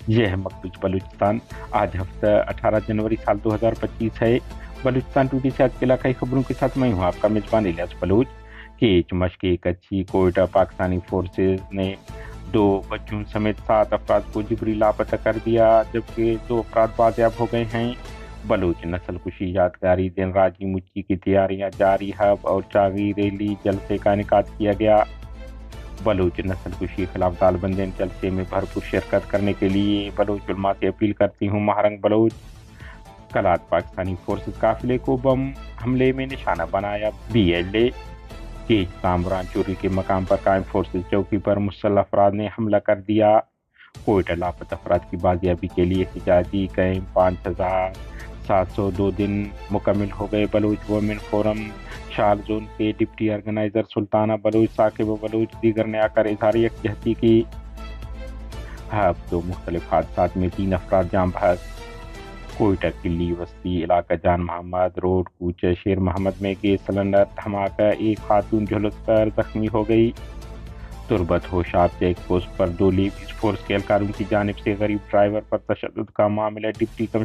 یہ ہے مقبوض بلوچستان۔ آج ہفتہ 18 جنوری سال 2025 ہے۔ بلوچستان ٹوڈے سے آج کے علاقائی خبروں کے ساتھ میں ہوں آپ کا میزبان الیاس بلوچ۔ مشق کچھی کوئٹہ پاکستانی فورسز نے 2 بچوں سمیت 7 افراد کو جبری لاپتہ کر دیا، جبکہ 2 افراد بازیاب ہو گئے ہیں۔ بلوچ نسل کشی یادگاری دن راجی مچی کی تیاریاں جاری، ہب اور چاغی ریلی جلسے کا انعقاد کیا گیا۔ بلوچ نسل کشی خلاف طالبندین جلسے میں بھرپور شرکت کرنے کے لیے بلوچ علماء سے اپیل کرتی ہوں۔ مہرنگ بلوچ کلات پاکستانی فورسز قافلے کو بم حملے میں نشانہ بنایا۔ BLA کامران چوری کے مقام پر قائم فورسز چوکی پر مسلح افراد نے حملہ کر دیا۔ کوئٹہ لاپتہ افراد کی بازیابی کے لیے احتجاجی کیمپ 5702 دن مکمل ہو گئے۔ بلوچ وومن فورم شال زون کے ڈپٹی آرگنائزر سلطانہ بلوچ ثاقب بلوچ دیگر نے آ کر اظہار یکجہتی کی۔ 2 مختلف حادثات میں 3 افراد جاں بحق۔ کوئٹہ قلی وسطی علاقہ جان محمد روڈ کوچہ شیر محمد میں گیس سلنڈر دھماکہ، ایک خاتون جھلس کر زخمی ہو گئی۔ تربت ہوشاب چیک پوسٹ پر 2 لیبیز فورس کے اہلکاروں کی جانب سے غریب ڈرائیور پر تشدد کا معاملہ۔ Deputy commissioner